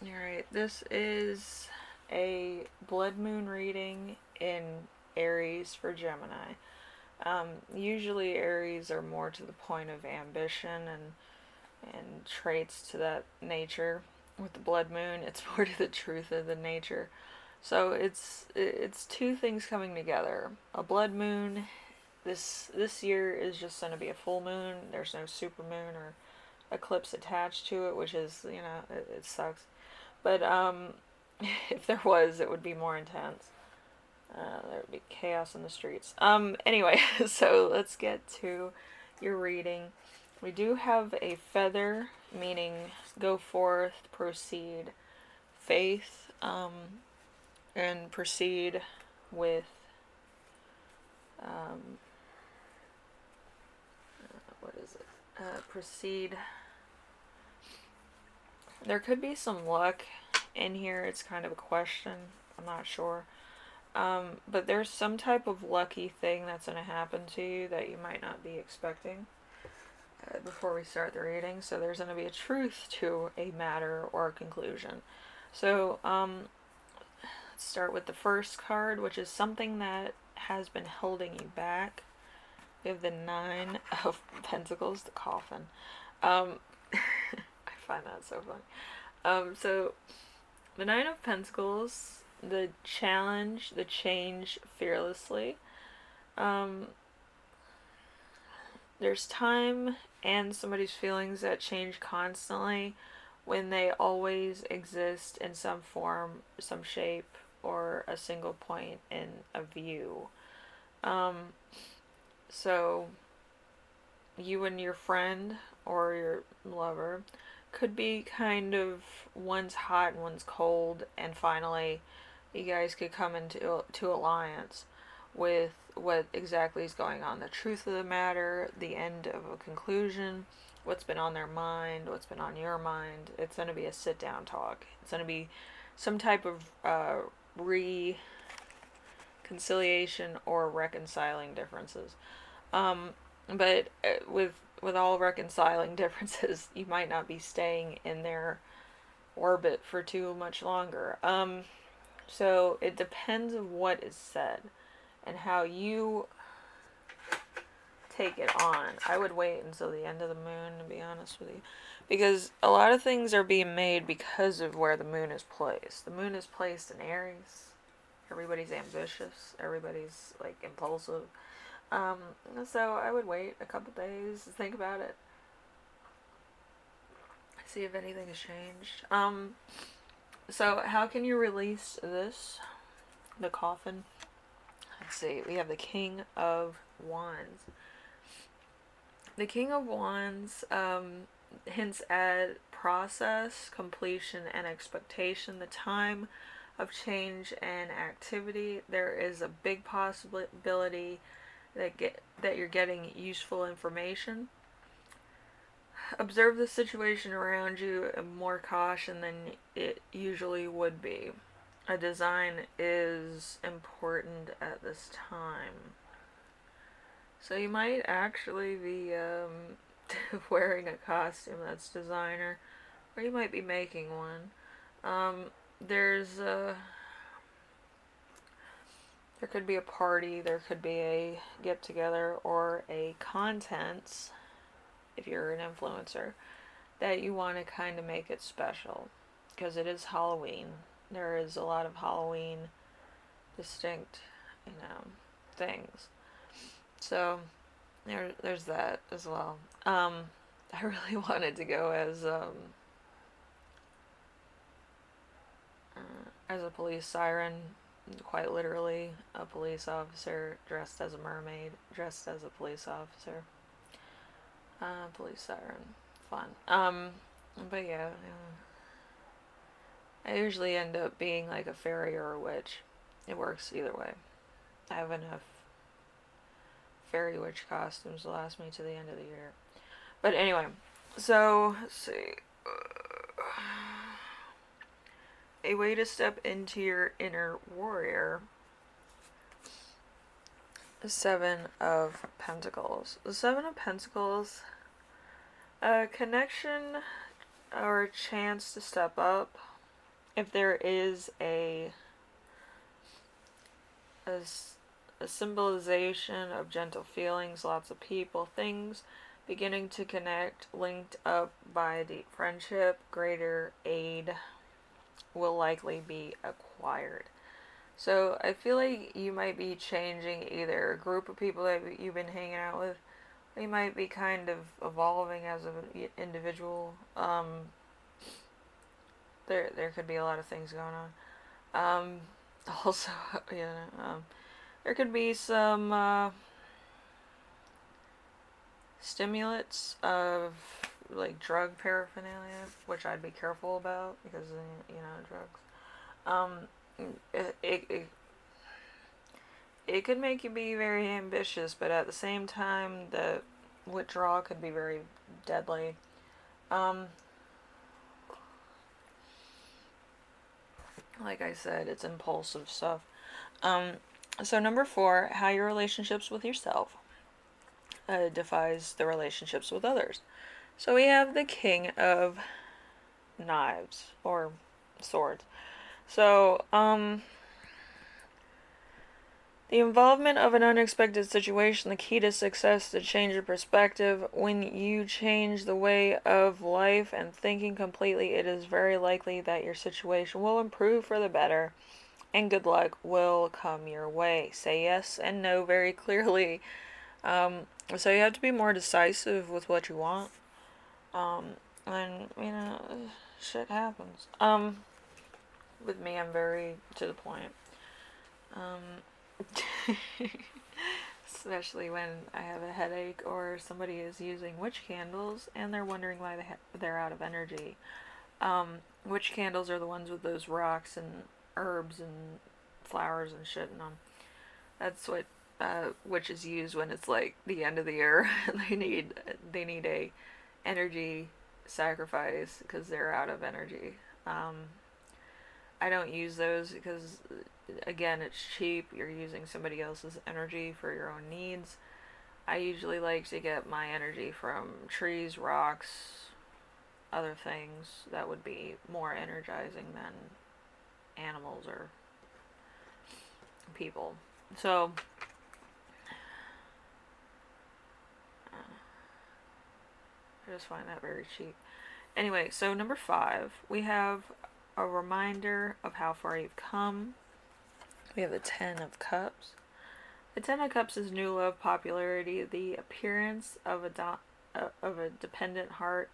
Alright, this is a blood moon reading in Aries for Gemini. Usually Aries are more to the point of ambition and traits to that nature. With the blood moon, it's more to the truth of the nature. So it's two things coming together. A blood moon. This year is just going to be a full moon. There's no super moon or eclipse attached to it, which is it sucks. But if there was, it would be more intense. There would be chaos in the streets. Anyway, so let's get to your reading. We do have a feather, meaning go forth, proceed, faith, and proceed with um, what is it? Proceed. There could be some luck in here. It's kind of a question. I'm not sure. But there's some type of lucky thing that's going to happen to you that you might not be expecting before we start the reading. So there's going to be a truth to a matter or a conclusion. So let's start with the first card, which is something that has been holding you back. We have the Nine of Pentacles, the coffin. I find that so funny. So the Nine of Pentacles, the challenge, the change fearlessly. There's time and somebody's feelings that change constantly when they always exist in some form, some shape, or a single point in a view. So you and your friend or your lover could be kind of one's hot and one's cold, and finally you guys could come into alliance with what exactly is going on, the truth of the matter, the end of a conclusion, what's been on their mind, what's been on your mind. It's going to be a sit down talk. It's going to be some type of reconciliation or reconciling differences. But with all reconciling differences, you might not be staying in their orbit for too much longer. So it depends on what is said and how you take it on. I would wait until the end of the moon, to be honest with you, because a lot of things are being made because of where the moon is placed. The moon is placed in Aries. Everybody's ambitious. Everybody's like impulsive. So I would wait a couple days to think about it. See if anything has changed. So how can you release this? The coffin. Let's see. We have the King of Wands. The King of Wands hints at process, completion, and expectation. The time of change and activity. There is a big possibility that you're getting useful information. Observe the situation around you with more caution than it usually would be. A design is important at this time. So you might actually be wearing a costume that's designer, or you might be making one. There's there could be a party, there could be a get together, or a contents, if you're an influencer, that you want to kind of make it special, because it is Halloween. There is a lot of Halloween distinct, things. So there's that as well. I really wanted to go as a police siren, quite literally a police officer dressed as a mermaid, dressed as a police officer. Police siren, fun. But yeah, I usually end up being like a fairy or a witch. It works either way. I have enough fairy witch costumes to last me to the end of the year. But anyway, so let's see. A way to step into your inner warrior. The Seven of Pentacles. The Seven of Pentacles, a connection or a chance to step up, if there is a, a symbolization of gentle feelings, lots of people, things beginning to connect, linked up by a deep friendship, greater aid will likely be acquired. So I feel like you might be changing either a group of people that you've been hanging out with, or you might be kind of evolving as an individual. There could be a lot of things going on. Also, yeah, there could be some stimulants of like drug paraphernalia, which I'd be careful about because drugs. It could make you be very ambitious, but at the same time, the withdrawal could be very deadly. Um, like I said, it's impulsive stuff. Um, so number 4, how your relationships with yourself defies the relationships with others. So we have the King of Knives or Swords. So, the involvement of an unexpected situation, the key to success, to change your perspective. When you change the way of life and thinking completely, it is very likely that your situation will improve for the better and good luck will come your way. Say yes and no very clearly. So you have to be more decisive with what you want. And, shit happens. With me, I'm very to the point. Especially when I have a headache or somebody is using witch candles and they're wondering why they're out of energy. Witch candles are the ones with those rocks and herbs and flowers and shit in them. That's what witches use when it's like the end of the year. they need a energy sacrifice because they're out of energy. I don't use those because, again, it's cheap. You're using somebody else's energy for your own needs. I usually like to get my energy from trees, rocks, other things that would be more energizing than animals or people. So, I just find that very cheap. Anyway, so number 5, we have a reminder of how far you've come. We have the 10 of Cups. The 10 of Cups is new love, popularity, the appearance of a dependent heart.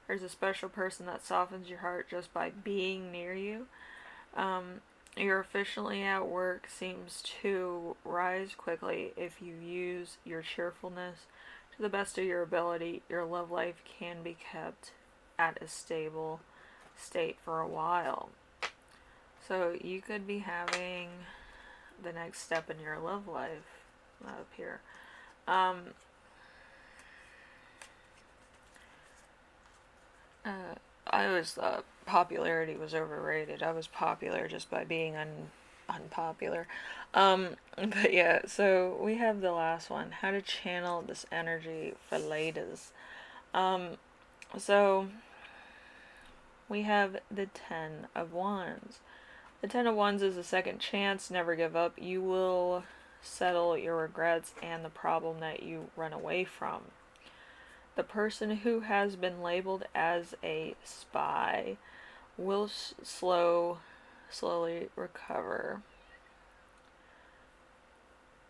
There's a special person that softens your heart just by being near you. Your efficiently at work seems to rise quickly if you use your cheerfulness to the best of your ability. Your love life can be kept at a stable state for a while. So you could be having the next step in your love life up here. I always thought popularity was overrated. I was popular just by being unpopular. But yeah, so we have the last one, how to channel this energy for ladies. So we have the 10 of Wands. The 10 of Wands is a second chance. Never give up. You will settle your regrets and the problem that you run away from. The person who has been labeled as a spy will slowly recover.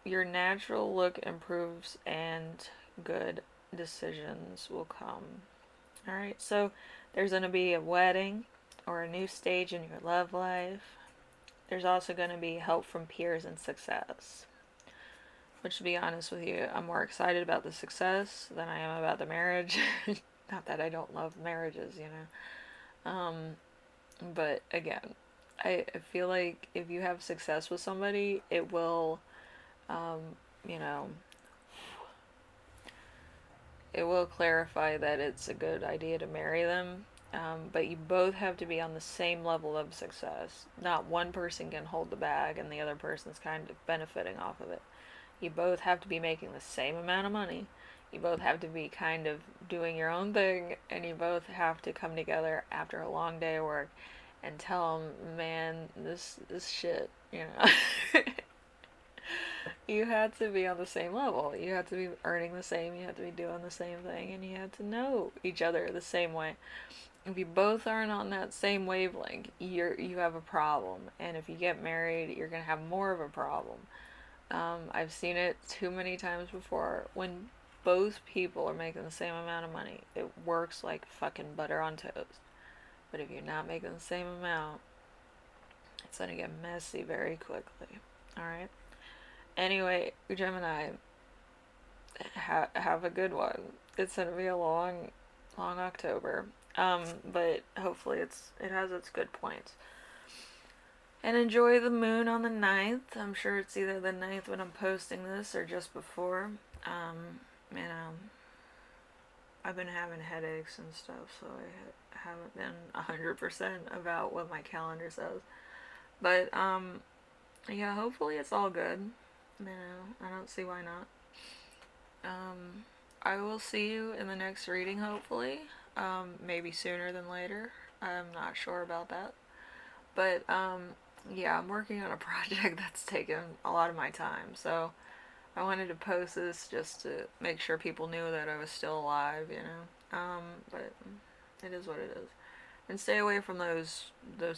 Your natural look improves and good decisions will come. Alright, so there's going to be a wedding or a new stage in your love life. There's also going to be help from peers and success. Which, to be honest with you, I'm more excited about the success than I am about the marriage. Not that I don't love marriages, But again, I feel like if you have success with somebody, it will, you know, it will clarify that it's a good idea to marry them. But you both have to be on the same level of success. Not one person can hold the bag and the other person's kind of benefiting off of it. You both have to be making the same amount of money. You both have to be kind of doing your own thing, and you both have to come together after a long day of work and tell them, man, this shit, you know. You had to be on the same level. You had to be earning the same. You had to be doing the same thing, and you had to know each other the same way. If you both aren't on that same wavelength, you have a problem. And if you get married, you're gonna have more of a problem. I've seen it too many times before. When both people are making the same amount of money, it works like fucking butter on toast. But if you're not making the same amount, it's gonna get messy very quickly. All right. Anyway, Gemini, have a good one. It's gonna be a long October. But hopefully it has its good points. And enjoy the moon on the 9th. I'm sure it's either the 9th when I'm posting this or just before. You know, I've been having headaches and stuff, so I haven't been 100% about what my calendar says. But, yeah, hopefully it's all good. You know, I don't see why not. I will see you in the next reading, hopefully. Maybe sooner than later. I'm not sure about that. But, yeah, I'm working on a project that's taken a lot of my time, so I wanted to post this just to make sure people knew that I was still alive, you know. But it is what it is. And stay away from those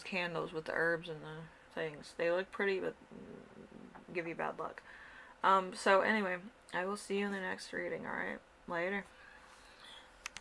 candles with the herbs and the things. They look pretty, but give you bad luck. So anyway, I will see you in the next reading. All right, later.